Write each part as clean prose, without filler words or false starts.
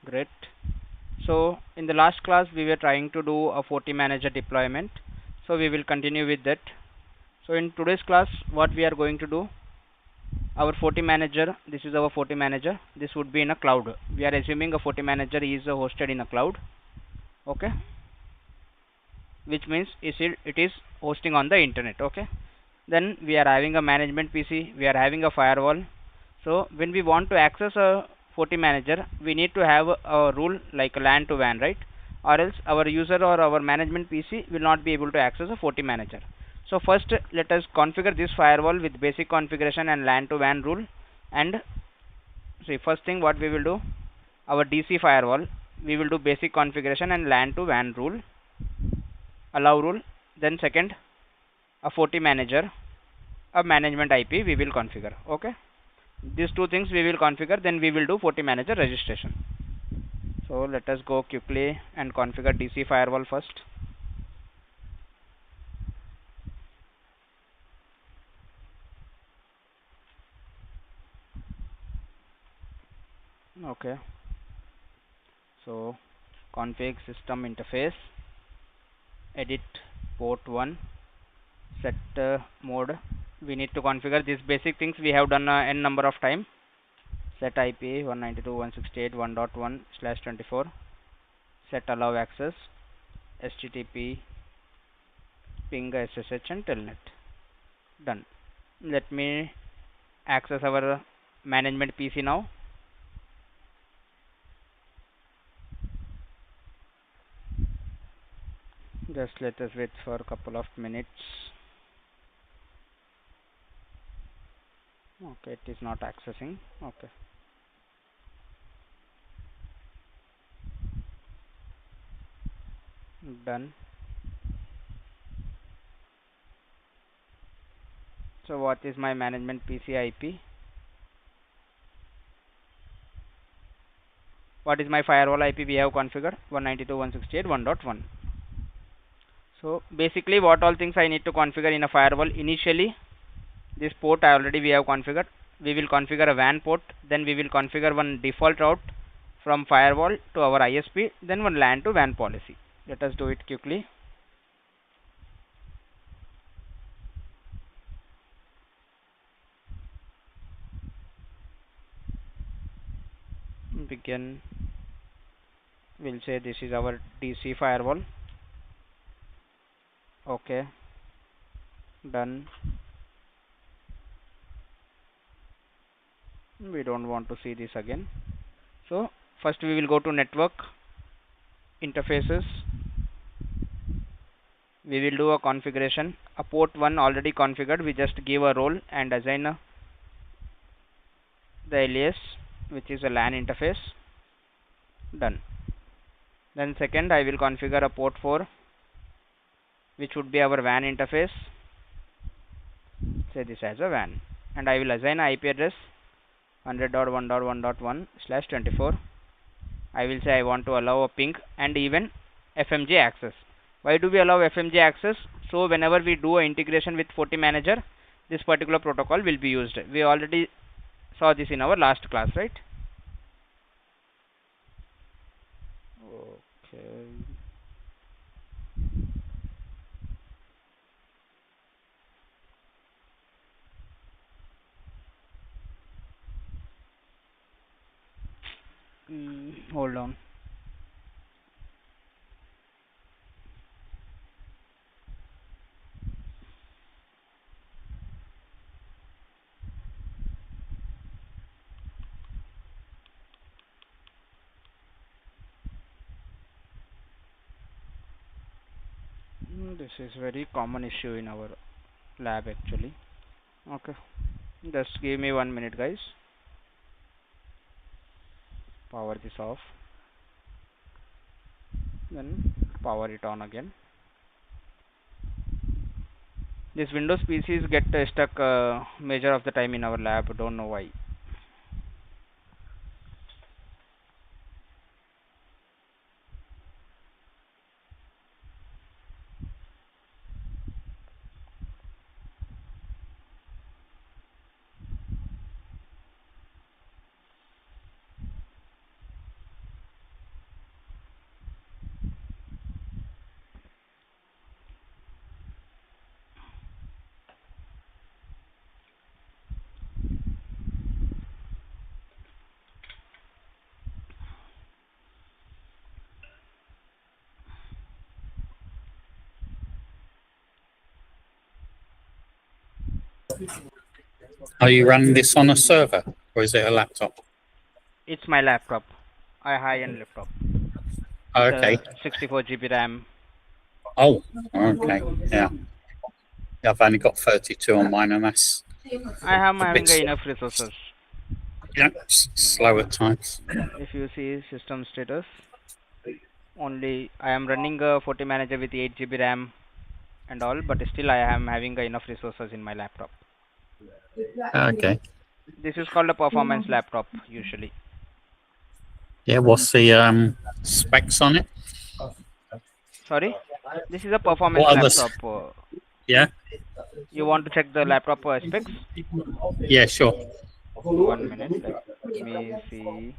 Great. So in the last class we were trying to do a Forti Manager deployment. So we will continue with that. So in today's class what we are going to do, our Forti Manager, this is our Forti Manager. This would be in a cloud. We are assuming a Forti Manager is hosted in a cloud. Okay. Which means it is hosting on the internet. Okay. Then we are having a management PC. We are having a firewall. So when we want to access a Forti Manager, we need to have a rule like LAN to WAN, right? Or else our user or our management PC will not be able to access a Forti Manager. So first let us configure this firewall with basic configuration and LAN to WAN rule. And see, first thing what we will do, our DC firewall, we will do basic configuration and LAN to WAN rule, allow rule. Then second, a Forti Manager, a management IP we will configure. Okay. These two things we will configure, then we will do Forti Manager registration. So let us go quickly and configure DC firewall first. Okay. So config system interface, edit port 1, set mode. We need to configure these basic things we have done n number of time. Set IP 192.168.1.1/24, set allow access, HTTP, ping SSH and telnet. Done. Let me access our management PC now. Just let us wait for a couple of minutes. Okay, it is not accessing. Okay. Done. So what is my management PC IP? What is my firewall IP we have configured? 192.168.1.1. So basically what all things I need to configure in a firewall. Initially this port already we have configured. We will configure a WAN port, then we will configure one default route from firewall to our ISP, then one LAN to WAN policy. Let us do it quickly. Begin. We'll say this is our DC firewall. Okay. Done. We don't want to see this again. So first we will go to network interfaces. We will do a configuration. A port 1 already configured. We just give a role and assign the alias, which is a LAN interface. Done. Then second I will configure a port 4, which would be our WAN interface. Say this as a WAN, and I will assign IP address 100.1.1.1/24. I will say I want to allow a ping and even FMG access. Why do we allow FMG access? So whenever we do a integration with Forti Manager, this particular protocol will be used. We already saw this in our last class, right? Okay. Hold on. This is very common issue in our lab actually. Okay, just give me 1 minute, guys. Power this off, then power it on again. This Windows PCs get stuck major of the time in our lab. Don't know why. Are you running this on a server or is it a laptop? It's my laptop. A high-end laptop. Okay. 64 GB RAM. Oh, okay. Yeah. I've only got 32 on mine, and that's. I'm having enough resources. Yeah, slow at times. If you see system status, only I am running a Forti Manager with 8 GB RAM and all, but still I am having enough resources in my laptop. Okay. This is called a performance laptop usually. Yeah, what's the specs on it? Sorry? This is a performance laptop. Yeah. You want to check the laptop specs? Yeah, sure. 1 minute, let me see.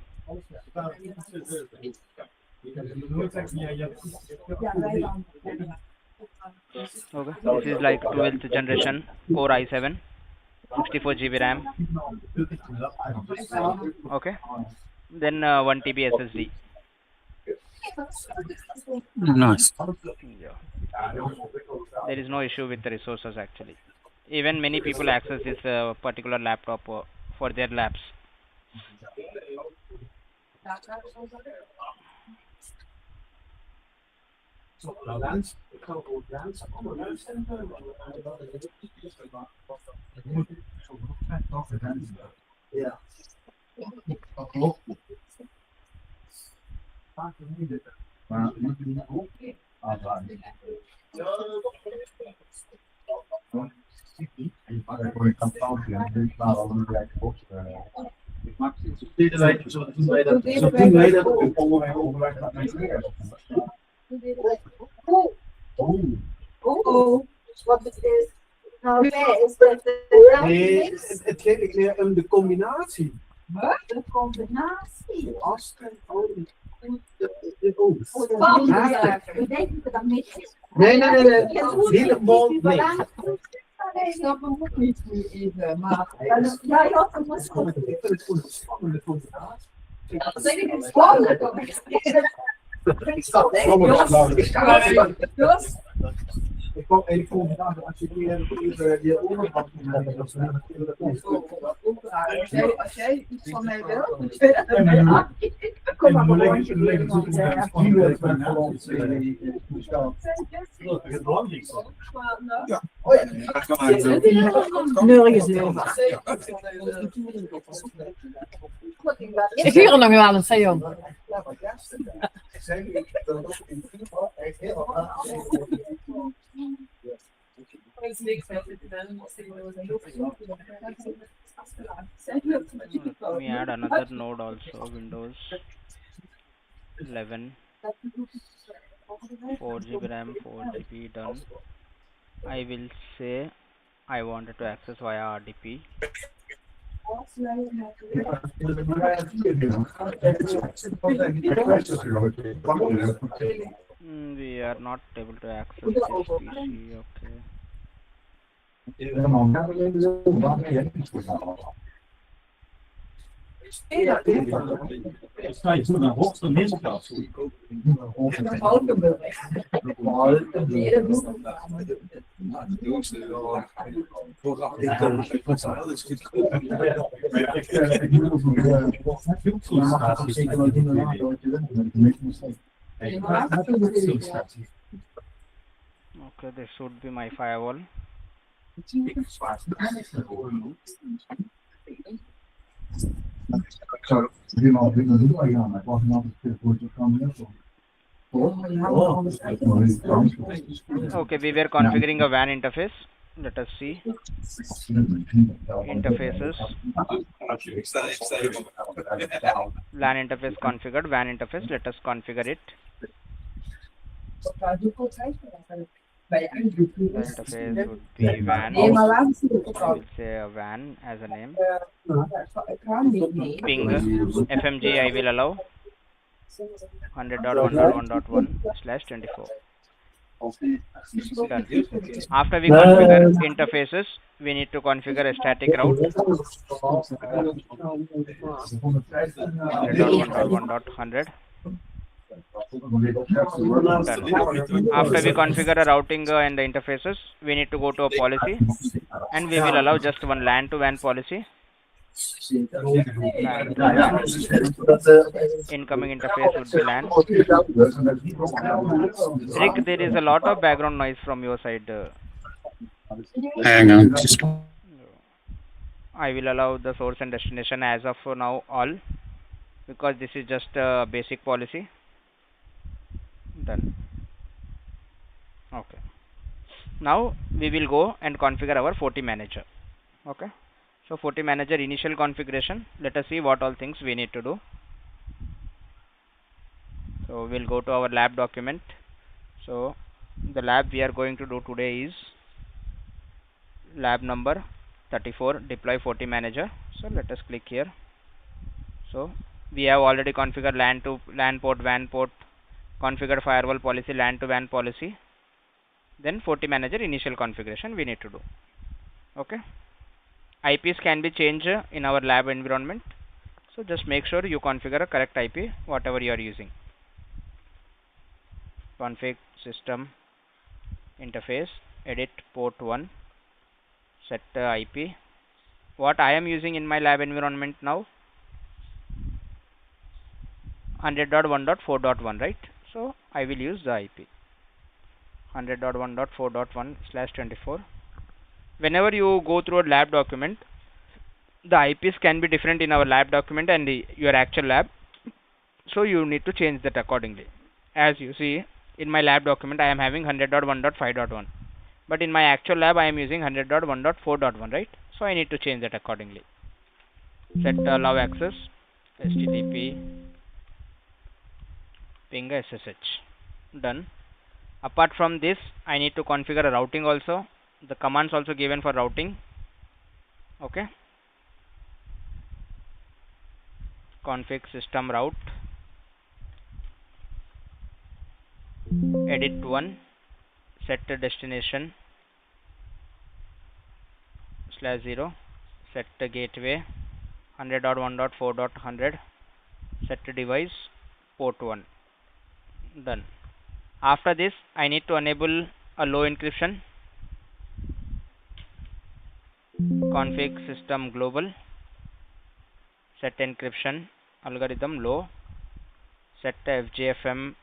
Okay, this is like 12th generation Core i7, 64 GB RAM. Okay, then 1 TB SSD. Nice. Yeah. There is no issue with the resources actually. Even many people access this particular laptop for their labs. Wat het is. Nou, nee, is dat nee, het ging meer om de combinatie. Wat? De combinatie. Asten, olie. Ik denk dat dat niet is. Nee. Helemaal nee. Ik snap hem ook niet even, maar... Ja, je had hem maar Ik vind het gewoon een spannende combinatie. Dat is niet spannend. Ik kwam even vandaag als je je oren als jij iets van mij wilt, moet je kom maar Ik huur er nog wel eens, hè jong. Let me add another node also, Windows 11, 4 GB RAM, 4 GB done. I will say I wanted to access via RDP. We are not able to access this PC, okay. Okay, this should be my firewall. Okay, we were configuring a WAN interface. Let us see. Interfaces. LAN interface configured. WAN interface. Let us configure it. The interface would be WAN. I will say a WAN as a name. Ping FMG I will allow 100.1.1.1/24. Done. After we configure interfaces, we need to configure a static route 100.1.1.100. Done. After we configure a routing and the interfaces, we need to go to a policy, and we will allow just one LAN to WAN policy. LAN to WAN. Incoming interface would be LAN. Rick, there is a lot of background noise from your side. Hang on, just I will allow the source and destination as of now all, because this is just a basic policy. Done. Okay. Now we will go and configure our Forti Manager. Okay. So Forti Manager initial configuration. Let us see what all things we need to do. So we'll go to our lab document. So the lab we are going to do today is lab number 34, deploy Forti Manager. So let us click here. So we have already configured LAN to LAN port, WAN port, configured firewall policy, LAN to WAN policy. Then Forti Manager initial configuration we need to do. Okay. IPs can be changed in our lab environment. So just make sure you configure a correct IP whatever you are using. Config system interface, edit port 1, set IP. What I am using in my lab environment now, 100.1.4.1, right? So I will use the IP 100.1.4.1/24. Whenever you go through a lab document, the IPs can be different in our lab document and your actual lab, so you need to change that accordingly. As you see in my lab document, I am having 100.1.5.1, but in my actual lab I am using 100.1.4.1, right? So I need to change that accordingly. Set allow access, HTTP ping SSH. Done. Apart from this, I need to configure a routing also. The commands also given for routing. Okay. Config system route, edit 1, set the destination /0, set the gateway 100.1.4.100, set the device port 1. Done. After this, I need to enable a low encryption. Config system global, set encryption algorithm low, set FGFM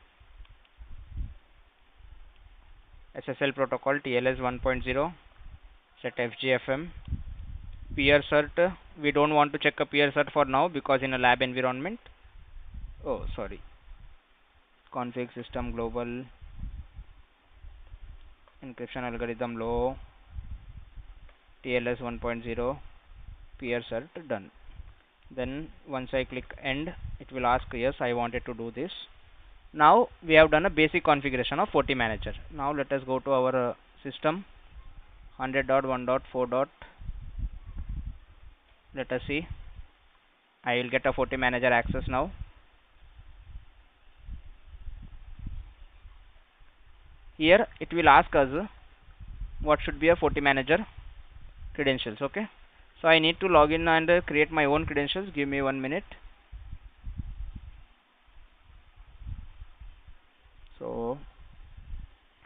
SSL protocol TLS 1.0, set FGFM. Peer cert, we don't want to check a peer cert for now because in a lab environment. Oh, sorry. Config system global, encryption algorithm low, TLS 1.0, peer cert. Done. Then once I click end, it will ask yes, I wanted to do this. Now we have done a basic configuration of Forti Manager. Now let us go to our system 100.1.4. Let us see. I will get a Forti Manager access now. Here it will ask us what should be a Forti Manager credentials. Okay. So I need to log in and create my own credentials. Give me 1 minute. So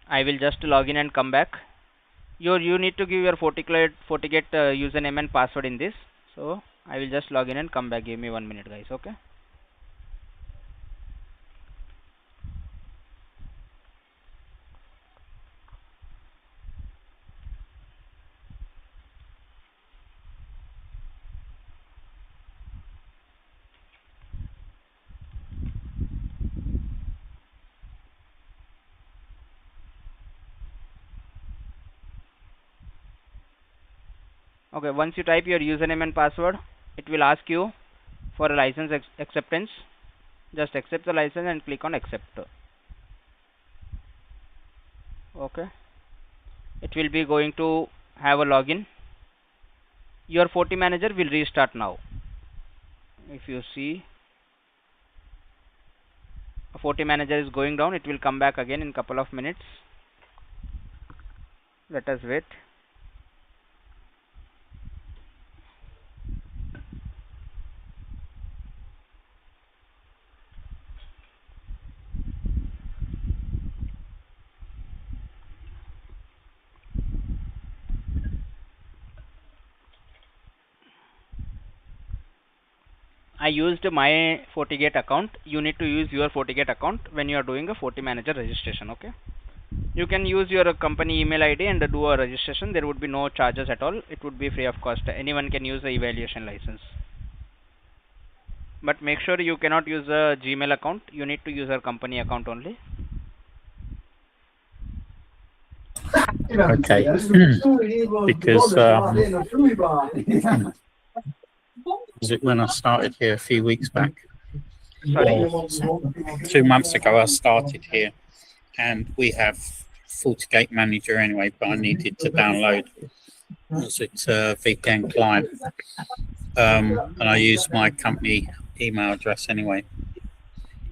I will just log in and come back. You need to give your FortiGate username and password in this. So I will just log in and come back. Give me 1 minute, guys. Okay. Okay, once you type your username and password, it will ask you for a license acceptance. Just accept the license and click on accept. Okay, it will be going to have a login. Your Forti Manager will restart now. If you see, a Forti Manager is going down. It will come back again in couple of minutes. Let us wait. I used my FortiGate account. You need to use your FortiGate account when you are doing a Forti Manager registration. Okay. You can use your company email ID and do a registration. There would be no charges at all. It would be free of cost. Anyone can use the evaluation license. But make sure you cannot use a Gmail account. You need to use your company account only. Okay. Because was it when I started here a few weeks back? Sorry? Or 2 months ago I started here, and we have FortiGate Manager anyway, but I needed to download it's a VPN client, and I use my company email address anyway.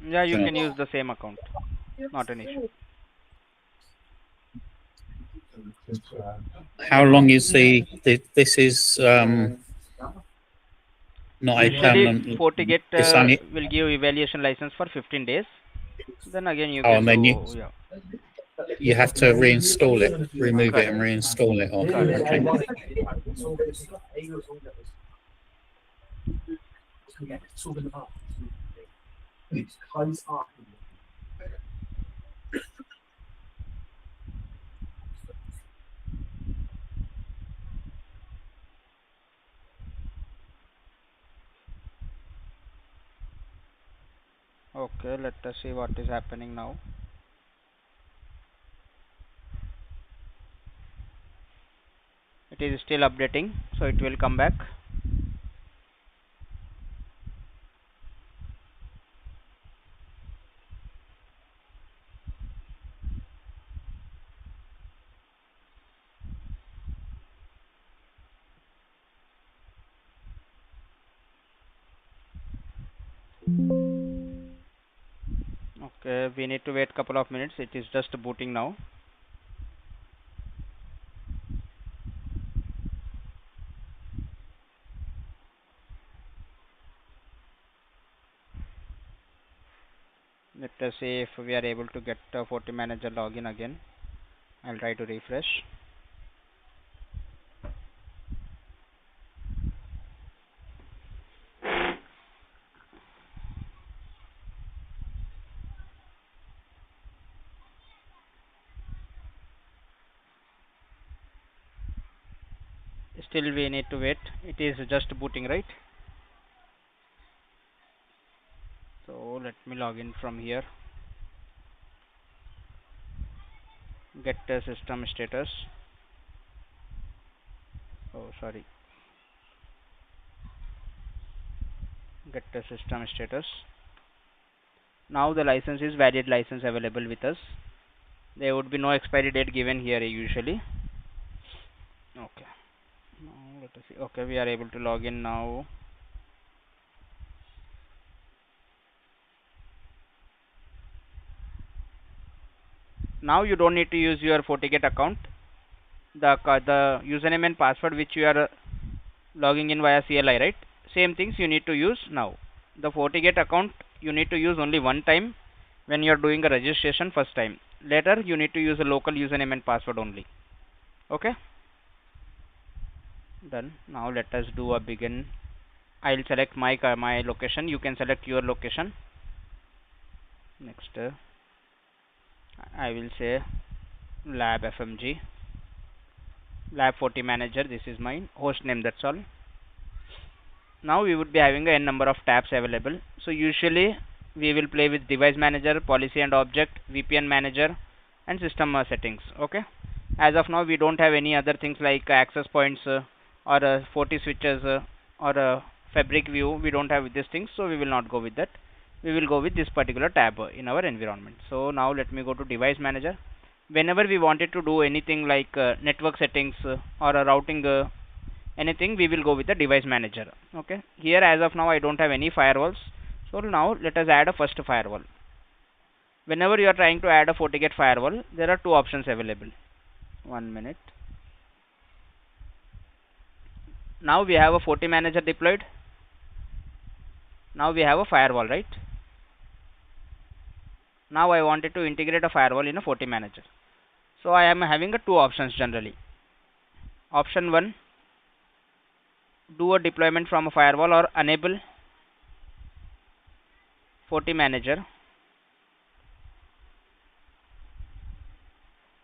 Yeah, you can use the same account. Not an issue. How long is this is not a Usually, permanent. FortiGate It's only, will give evaluation license for 15 days. Then again you Oh, can and then do, you have to reinstall it, remove it, and reinstall it. Or, okay. Okay, let us see what is happening now. It is still updating, so it will come back. Okay, we need to wait couple of minutes. It is just booting now. Let us see if we are able to get Forti Manager login again. I'll try to refresh. Still we need to wait. It is just booting, right? So let me log in from here. Get the system status. Oh, sorry. Get the system status. Now the license is valid license available with us. There would be no expiry date given here usually. Okay. Now let us see. Okay, we are able to log in now. Now you don't need to use your FortiGate account. The username and password which you are logging in via CLI, right? Same things you need to use now. The FortiGate account you need to use only one time when you are doing a registration first time. Later you need to use a local username and password only. Okay? Done. Now let us do a begin. I'll select my location. You can select your location. Next, I will say lab FMG, lab Forti Manager. This is my host name. That's all. Now we would be having a n number of tabs available. So usually we will play with device manager, policy and object, VPN manager, and system settings. Okay. As of now, we don't have any other things like access points or Forti switches or fabric view. We don't have these things, so we will not go with that. We will go with this particular tab in our environment. So now let me go to device manager. Whenever we wanted to do anything like network settings or routing anything, we will go with the device manager. Okay. Here as of now I don't have any firewalls. So now let us add a first firewall. Whenever you are trying to add a FortiGate firewall, there are two options available. 1 minute. Now we have a Forti Manager deployed. Now we have a firewall, right? Now I wanted to integrate a firewall in a Forti Manager. So I am having two options generally. Option 1, do a deployment from a firewall or enable Forti Manager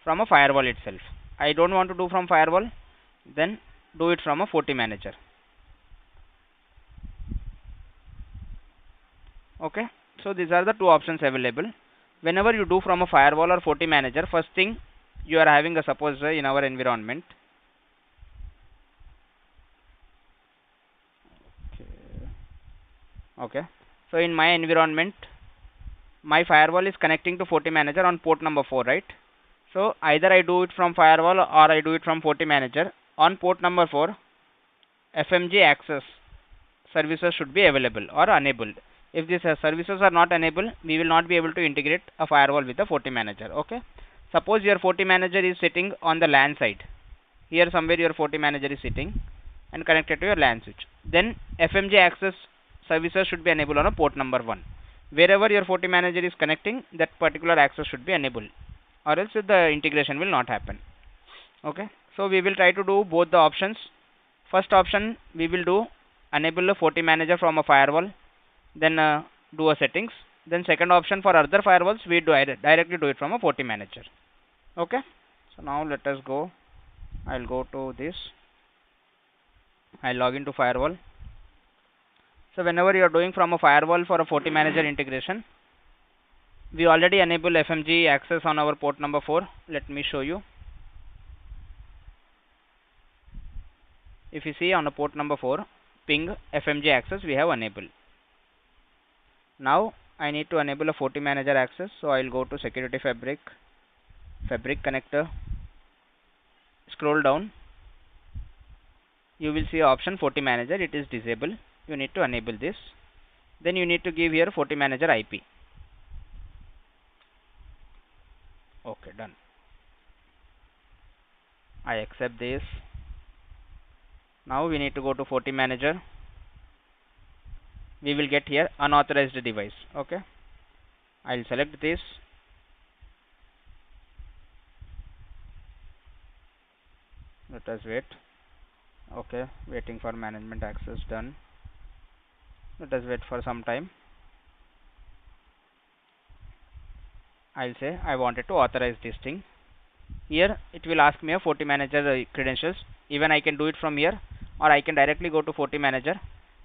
from a firewall itself. I don't want to do from firewall, then do it from a Forti Manager. Okay, so these are the two options available. Whenever you do from a firewall or Forti Manager, first thing you are having a suppose in our environment. Okay, so in my environment, my firewall is connecting to Forti Manager on port number 4, right? So either I do it from firewall or I do it from Forti Manager. On port number 4, FMG access services should be available or enabled. If these services are not enabled, we will not be able to integrate a firewall with the Forti Manager. Okay, suppose your Forti Manager is sitting on the LAN side. Here somewhere your Forti Manager is sitting and connected to your LAN switch. Then FMG access services should be enabled on a port number 1. Wherever your Forti Manager is connecting, that particular access should be enabled, or else the integration will not happen. Okay, so we will try to do both the options. First option we will do enable a Forti Manager from a firewall, then do a settings. Then second option, for other firewalls we directly do it from a Forti Manager. Okay, so now let us go. I'll go to this. I'll log into firewall. So whenever you are doing from a firewall for a Forti Manager integration, we already enable FMG access on our port number 4. Let me show you. If you see on a port number 4, ping FMG access we have enabled. Now I need to enable a Forti Manager access, so I will go to Security Fabric, Fabric Connector, scroll down. You will see option Forti Manager, it is disabled. You need to enable this. Then you need to give here Forti Manager IP. Okay, done. I accept this. Now we need to go to Forti Manager. We will get here unauthorized device. Okay, I'll select this. Let us wait. Okay, waiting for management access, done. Let us wait for some time. I'll say I wanted to authorize this thing. Here it will ask me a Forti Manager credentials. Even I can do it from here, or I can directly go to Forti Manager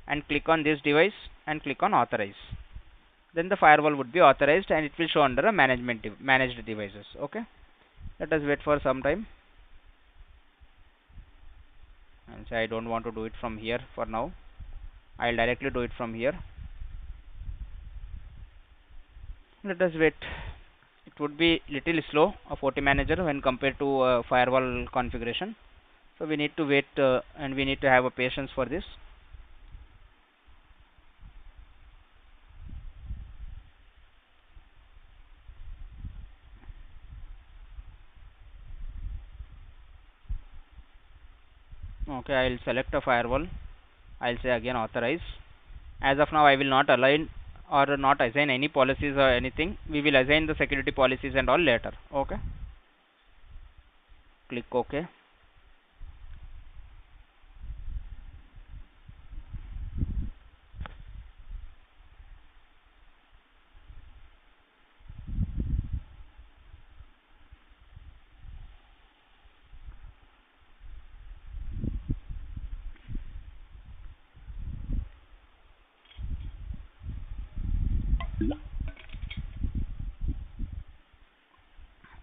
and click on this device and click on authorize. Then the firewall would be authorized and it will show under a managed devices. Okay, let us wait for some time. And say I don't want to do it from here for now. I'll directly do it from here. Let us wait. It would be little slow, a Forti Manager, when compared to a firewall configuration. So we need to wait and we need to have a patience for this. Okay, I will select a firewall. I'll say again authorize. As of now I will not align or not assign any policies or anything. We will assign the security policies and all later. Okay, click OK.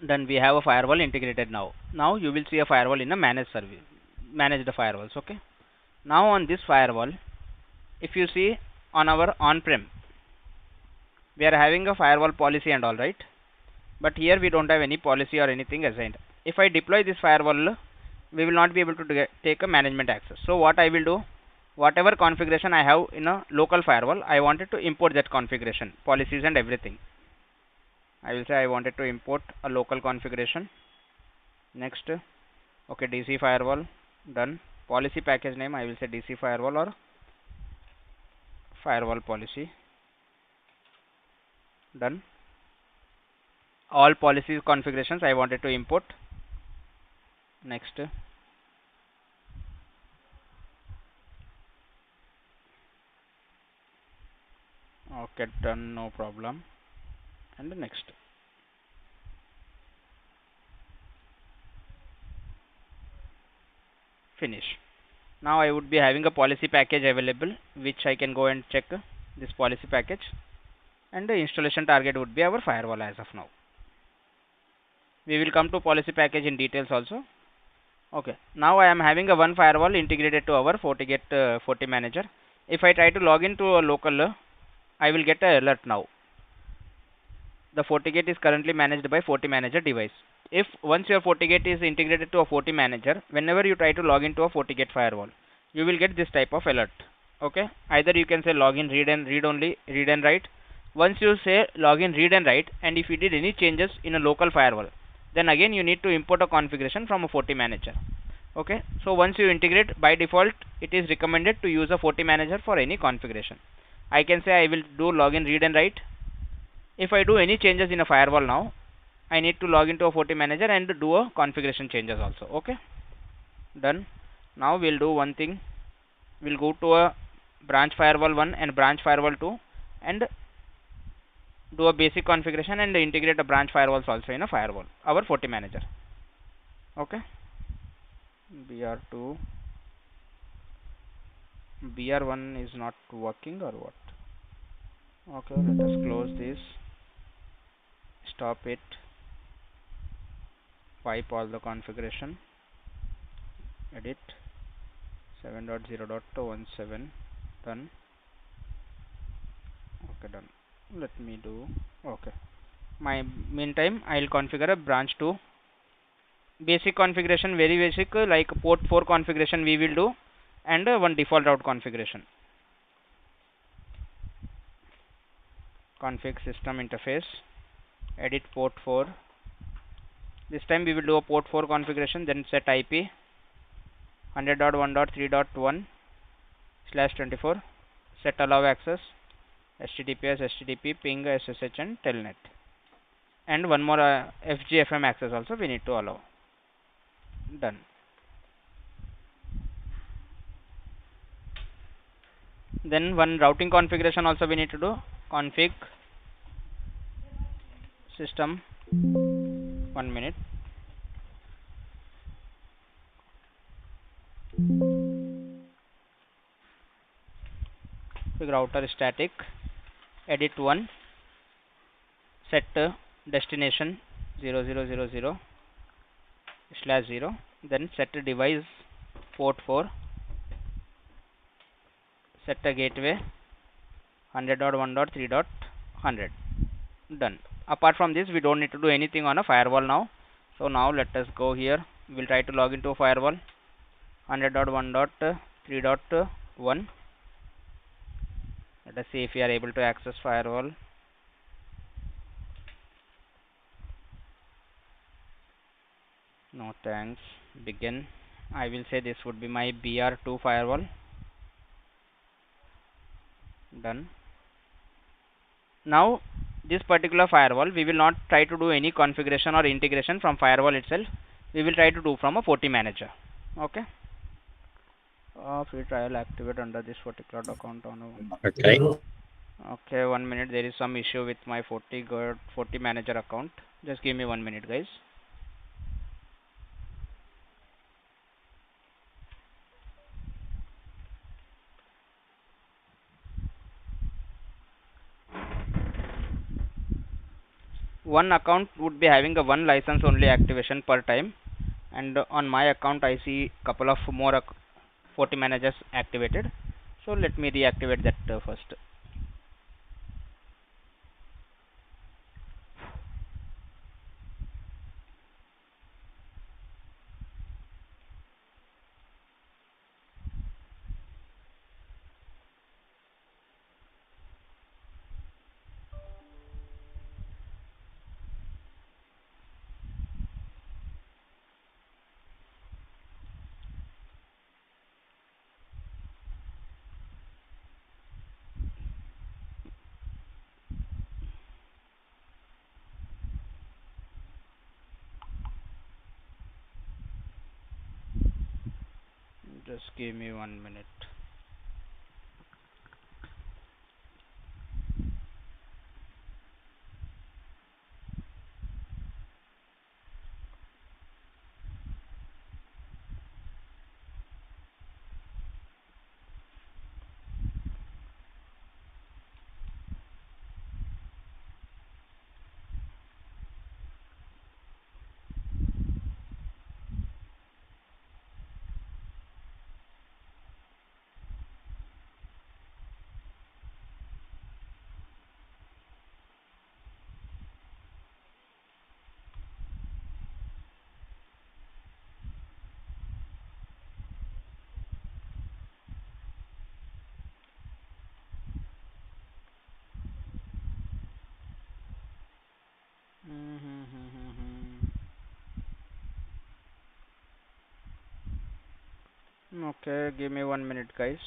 Then we have a firewall integrated now. Now you will see a firewall in a managed service, managed firewalls. Okay, now on this firewall, if you see on our on-prem, we are having a firewall policy and all, right? But here we don't have any policy or anything assigned. If I deploy this firewall, we will not be able to take a management access. So what I will do, whatever configuration I have in a local firewall, I wanted to import that configuration, policies and everything. I will say I wanted to import a local configuration. Next, okay, DC firewall, done. Policy package name, I will say DC firewall or firewall policy, done. All policies configurations I wanted to import. Next, Okay, done, no problem. And next. Finish. Now I would be having a policy package available, which I can go and check this policy package, and the installation target would be our firewall as of now. We will come to policy package in details also. Okay, now I am having a one firewall integrated to our FortiGate Forti Manager. If I try to log into a local, I will get a alert now. The FortiGate is currently managed by Forti Manager device. If once your FortiGate is integrated to a Forti Manager, whenever you try to log into a FortiGate firewall, you will get this type of alert. Okay, either you can say login read and read only, read and write. Once you say login read and write, and if you did any changes in a local firewall, then again you need to import a configuration from a Forti Manager. Okay, so once you integrate, by default it is recommended to use a Forti Manager for any configuration. I can say I will do login read and write. If I do any changes in a firewall now, I need to log into a Forti Manager and do a configuration changes also. Okay, done. Now we'll do one thing. We'll go to a branch firewall 1 and branch firewall 2 and do a basic configuration and integrate a branch firewalls also in a firewall, our Forti Manager. Okay, BR2, BR1 is not working or what? Okay, let us close this, stop it, wipe all the configuration, edit 7.0.17, done. Okay, done. Let me do, okay. Meantime I'll configure a branch 2. Basic configuration, very basic, like port 4 configuration we will do, and one default route configuration. Config system interface, edit port 4. This time we will do a port 4 configuration, then set IP 100.1.3.1/24, set allow access, HTTPS, HTTP, ping, SSH and telnet, and one more FGFM access also we need to allow. Done. Then one routing configuration also we need to do, config system, 1 minute, router static, edit 1, set destination 0000/0, then set device port 4, set a gateway 100.1.3.100. Done. Apart from this, we don't need to do anything on a firewall now. So now let us go here. We'll try to log into a firewall 100.1.3.1. Let us see if we are able to access firewall. No thanks. Begin. I will say this would be my BR2 firewall. Done. Now this particular firewall, we will not try to do any configuration or integration from firewall itself. We will try to do from a Forti Manager. Okay. Free trial activate under this particular account on. Okay. Okay, 1 minute. There is some issue with my Forti Manager account. Just give me 1 minute, guys. One account would be having a one license only activation per time, and on my account I see couple of more Forti Managers activated. So let me reactivate that first. Just give me 1 minute. Okay, give me 1 minute, guys.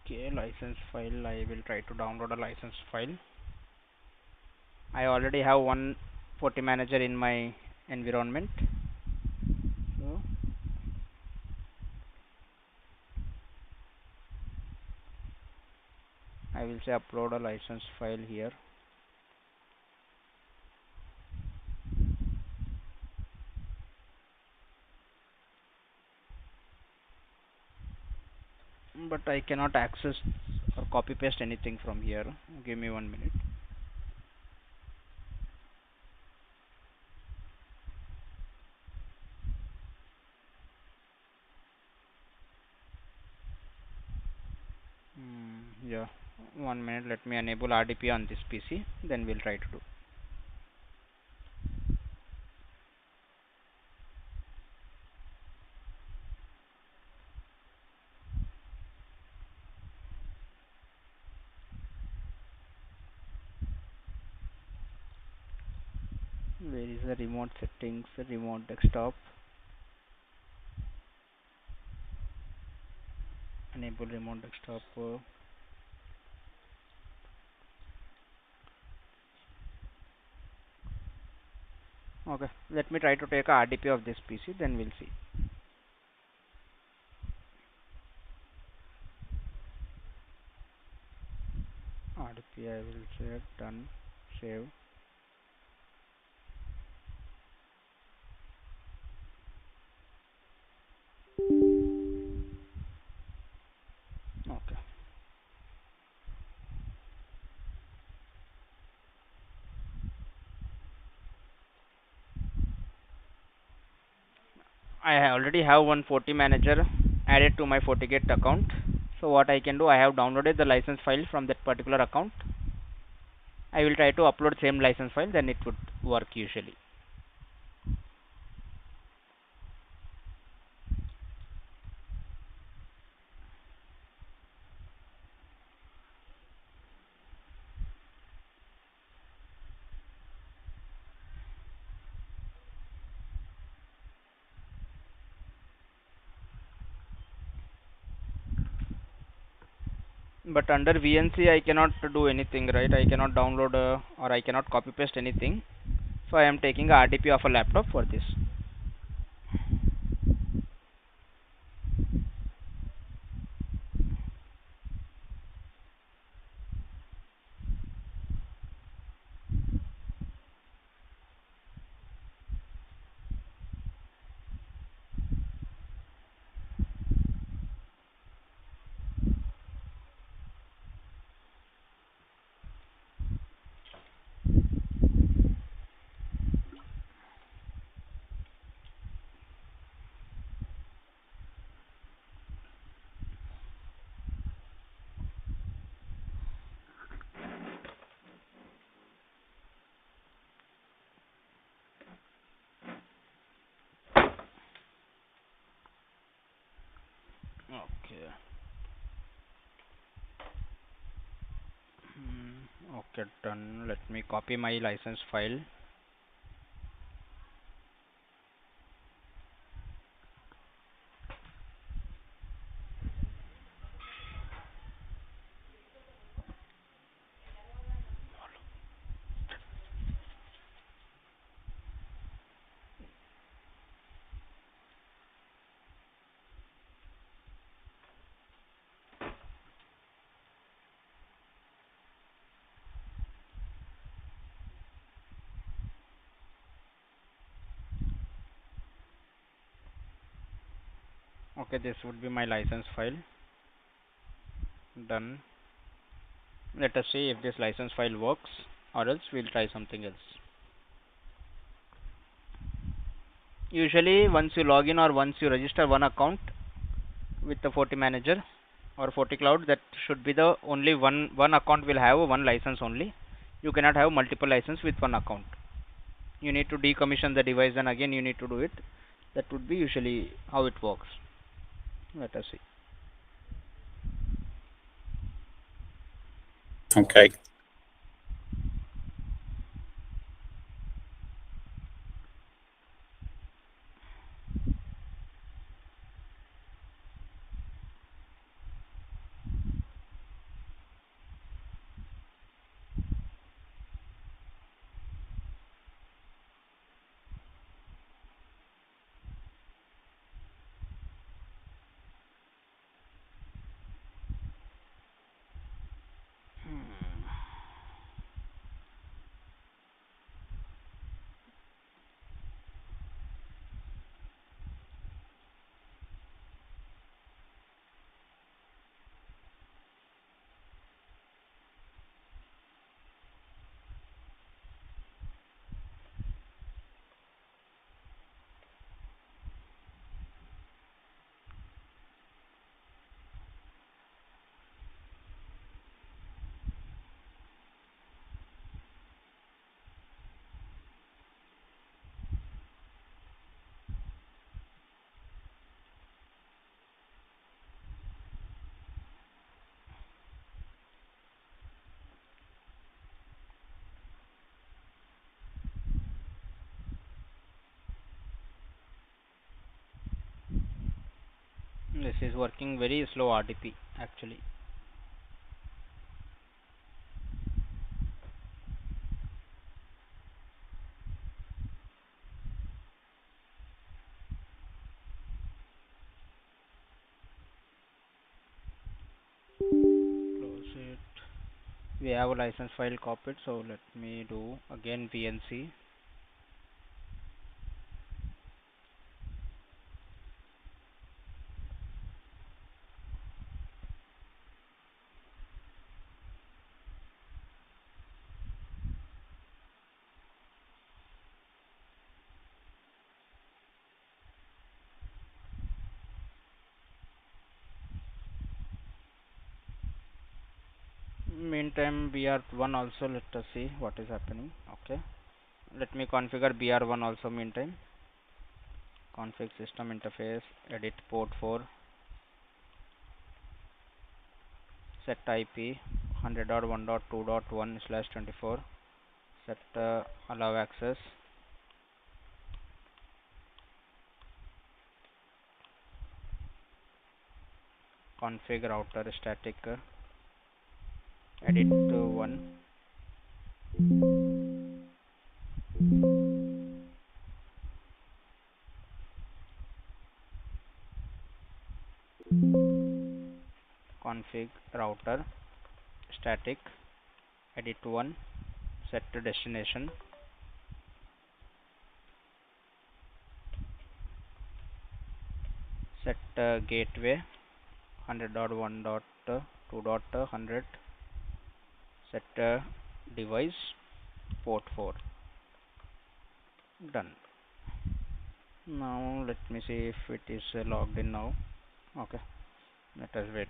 Okay, license file. I will try to download a license file. I already have one Forti Manager in my environment. So I will say upload a license file here. But I cannot access or copy paste anything from here. Give me 1 minute. Yeah, 1 minute. Let me enable RDP on this PC. Then we'll try to do. Where is the remote settings? Remote desktop. Enable remote desktop. Okay, let me try to take a RDP of this PC. Then we'll see. RDP. I will say done. Save. Okay. I already have one Forti Manager added to my FortiGate account. So what I can do, I have downloaded the license file from that particular account. I will try to upload same license file, then it would work usually. But under VNC I cannot do anything, right? I cannot download or I cannot copy paste anything. So I am taking a RDP of a laptop for this. Okay. Okay, done. Let me copy my license file. Okay, this would be my license file. Done. Let us see if this license file works, or else we'll try something else. Usually once you log in or once you register one account with the Forti Manager or Forti Cloud, that should be the only one account will have one license only. You cannot have multiple license with one account. You need to decommission the device and again you need to do it. That would be usually how it works. Let us see. Okay. This is working very slow RDP actually. Close it. We have a license file copied, so let me do again VNC. Meantime, BR1 also, let us see what is happening. Okay, let me configure BR1 also. Meantime, config system interface, edit port 4, set IP 100.1.2.1/24, set allow access, config router static, edit 1, config router static, edit 1, set to destination, set gateway 100.1.2.100, set device port 4. Done. Now let me see if it is logged in now. Okay, let us wait.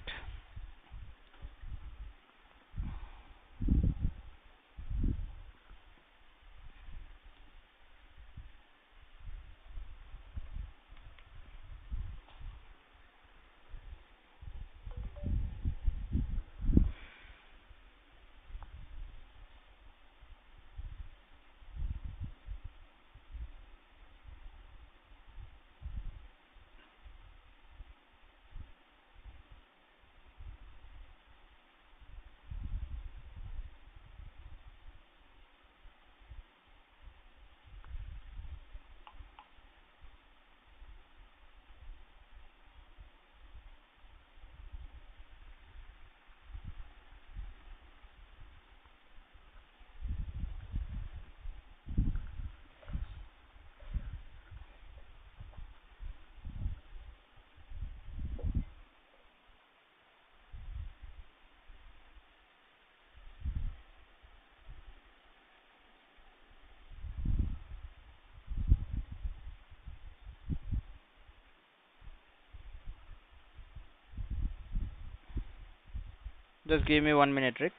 Just give me 1 minute, Rick.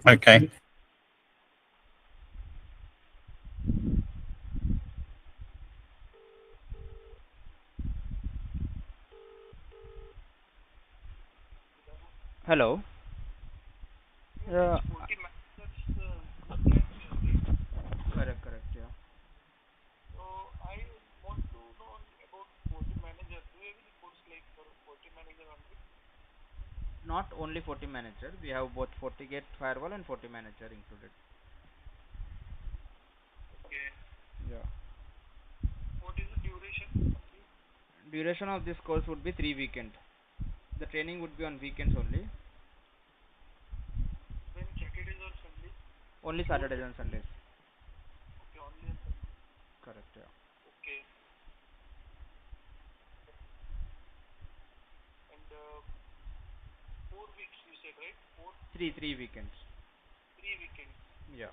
Okay. Hello. Yeah. Correct, correct, yeah. Not only Forti Manager, we have both FortiGate Firewall and Forti Manager included. Yeah. Duration of this course would be 3 weekends. The training would be on weekends only. Only Saturdays and Sundays. Correct, yeah. 3 weekends. Yeah.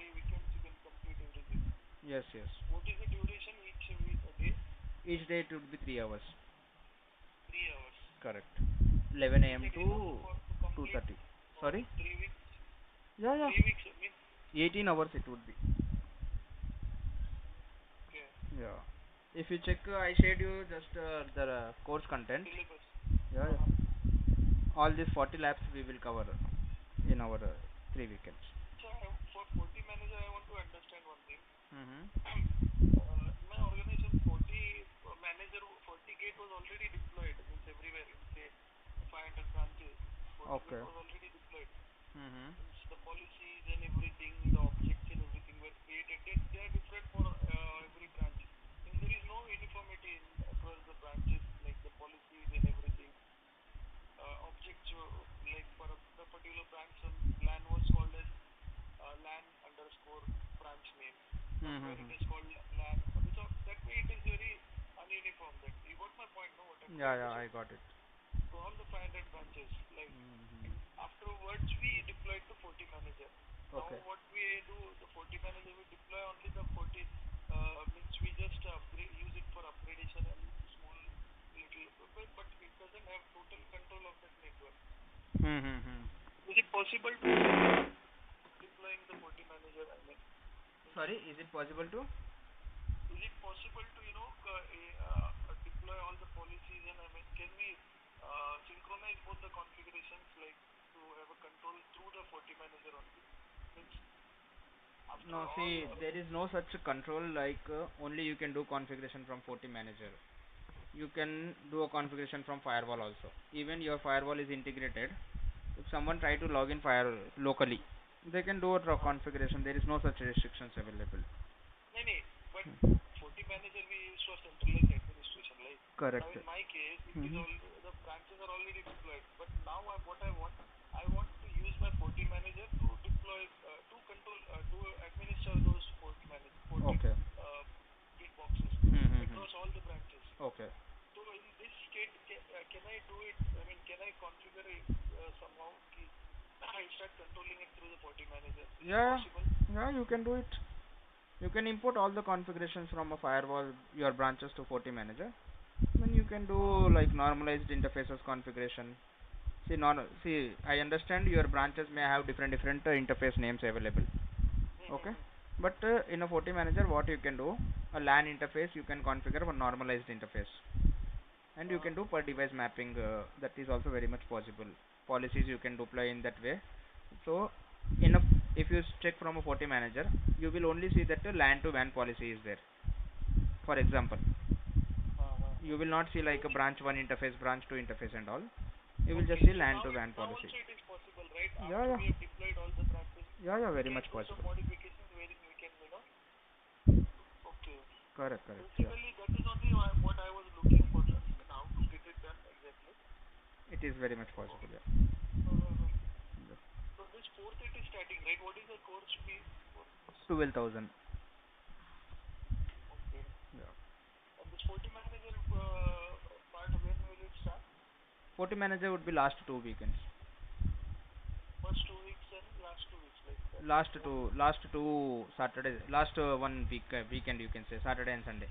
Yes, yes. Each day it would be 3 hours. Correct. 11 a.m. to 2:30. Sorry? Yeah, yeah. 18 hours it would be. Yeah. If you check, I shared you just the course content. Yeah, yeah. All these 40 labs we will cover in our 3 weekends. Mm-hmm. Okay. Mm-hmm. Mm-hmm. Yeah, yeah, I got it. Mm-hmm. Okay. Mm-hmm. Sorry, is it possible to? No, see, there is no such control like only you can do configuration from Forti Manager. You can do a configuration from firewall also. Even your firewall is integrated. If someone try to log in fire locally, they can do a configuration. There is no such restrictions available. Correct. Mhm. Okay. Mhm. Okay. Yeah, yeah, you can do it. You can import all the configurations from a firewall, your branches to Forti Manager. Then you can do like normalized interfaces configuration. See, I understand your branches may have different interface names available. Okay, but in a Forti Manager, what you can do, a LAN interface you can configure a normalized interface, and you can do per device mapping. That is also very much possible. Policies you can deploy in that way. So, in a if you check from a Forti Manager, you will only see that a LAN to WAN policy is there. For example, you will not see like a branch one interface, branch two interface, and all. You will just see LAN to WAN policy. Yeah, yeah. Yeah, yeah, very much possible. Correct, correct. Yeah. It is very much possible. Yeah. Yeah. 12,000. Yeah. Forti Manager would be last 2 weekends. Last two Saturdays, last one weekend you can say Saturday and Sunday.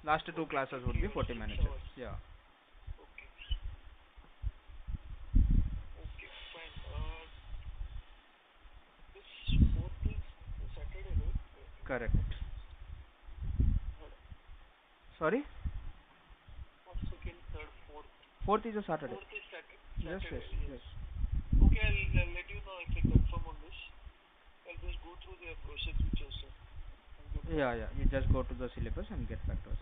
Last two classes would be was Forti 6 Manager. hours. Yeah. Okay. Okay, fine. This fourth is Saturday, right? Correct. Sorry? First, second, third, fourth. Fourth is a Saturday. Fourth is Saturday. Yes, yes, yes. Okay, I'll let you know if I confirm on this. I'll just go through the process which you said. Yeah, yeah. You just go to the syllabus and get back to us.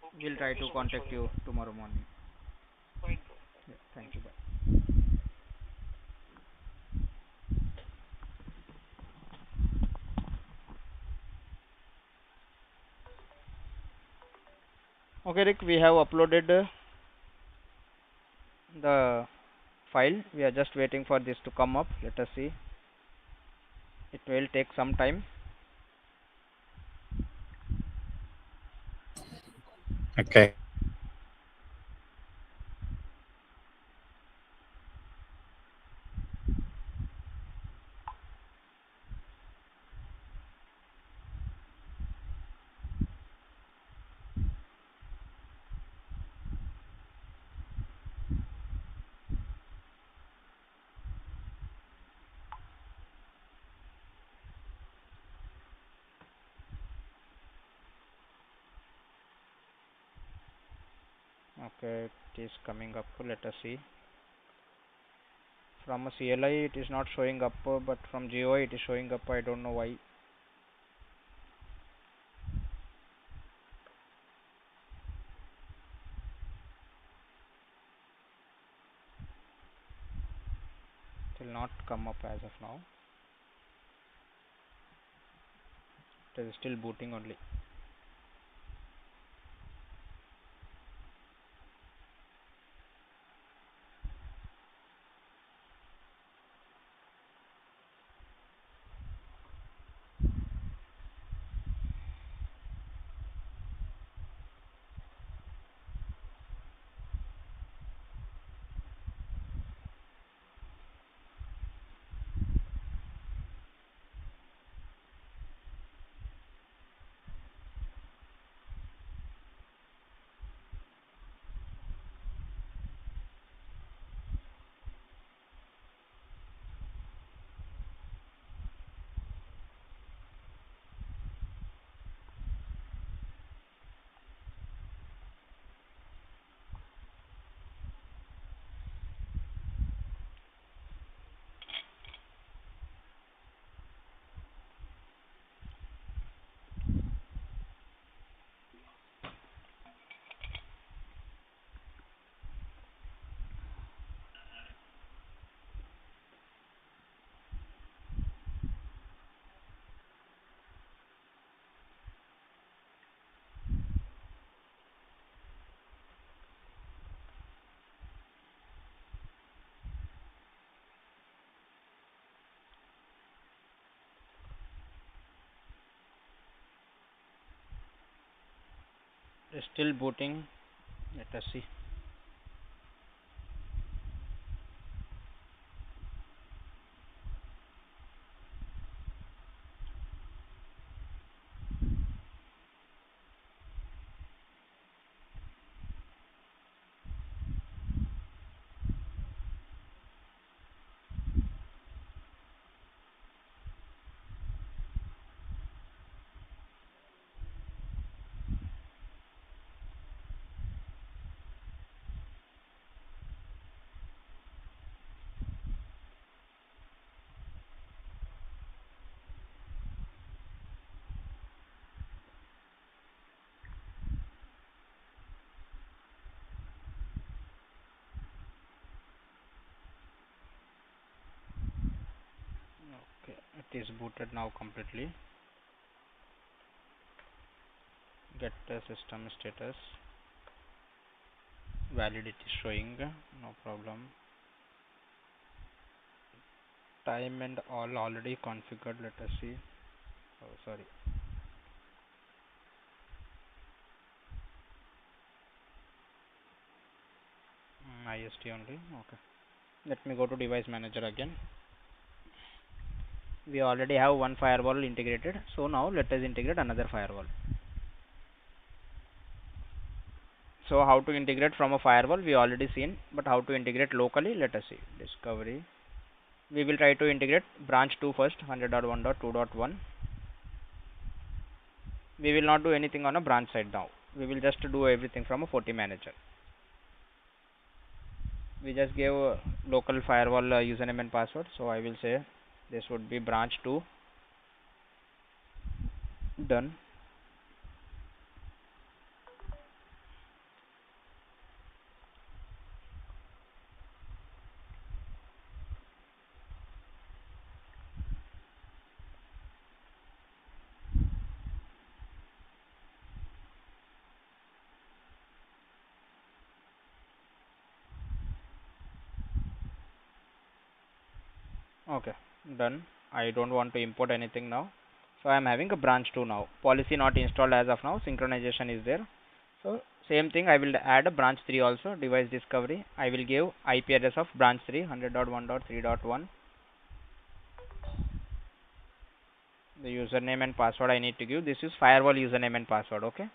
Okay, We'll try thank you to so much for contact your you help. tomorrow morning. Fine, sir. Yeah, thank you. Bye. Okay, Rick, we have uploaded the file. We are just waiting for this to come up. Let us see. It will take some time. Okay. Okay, it is coming up. Let us see. From a CLI it is not showing up, but from GUI it is showing up. I don't know why. It will not come up as of now. It is still booting only. It is still booting. Let us see. Okay, it is booted now completely. Get the system status. Validity showing. No problem. Time and all already configured. Let us see. Oh, sorry. IST only. Okay. Let me go to device manager again. We already have one firewall integrated, so now let us integrate another firewall. So how to integrate from a firewall we already seen, but how to integrate locally, let us see. Discovery. We will try to integrate branch 2 first, 100.1.2.1. We will not do anything on a branch side now. We will just do everything from a Forti Manager. We just gave a local firewall username and password, so I will say this would be branch 2. Done. Okay, done. I don't want to import anything now, so I am having a branch 2 now. Policy not installed as of now. Synchronization is there. So same thing, I will add a branch 3 also. Device discovery. I will give IP address of branch 3, 100.1.3.1. The username and password I need to give. This is firewall username and password. Okay.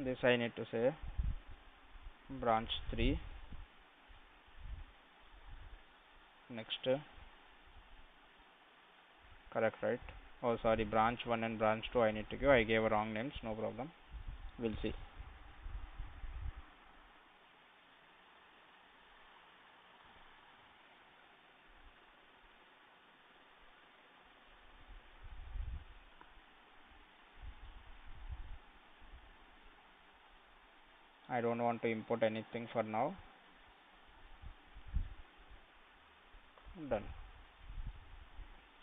This I need to say branch 3. Next. Correct, right? Oh, sorry, branch 1 and branch 2 I need to give. I gave wrong names. No problem. We'll see. I don't want to import anything for now. Done.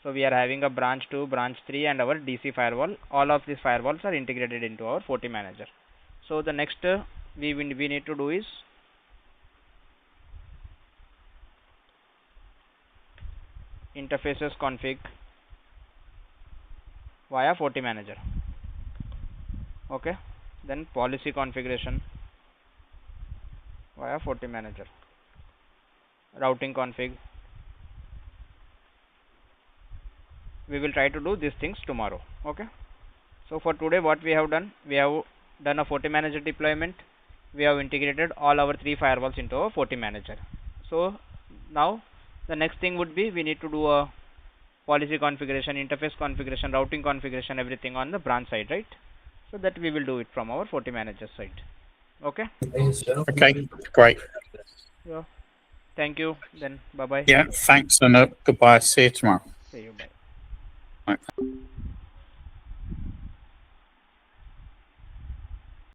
So we are having a branch 2, branch 3 and our DC firewall. All of these firewalls are integrated into our Forti Manager. So the next we need to do is interfaces config via Forti Manager. Okay. Then policy configuration via Forti Manager. Routing config. We will try to do these things tomorrow. Okay. So for today what we have done a Forti Manager deployment. We have integrated all our 3 firewalls into a Forti Manager. So now the next thing would be we need to do a policy configuration, interface configuration, routing configuration, everything on the branch side, right? So that we will do it from our Forti Manager side. Okay. Okay, great. Yeah. Thank you. Then bye bye. Yeah, thanks and goodbye. See you tomorrow. See you. Bye. Right.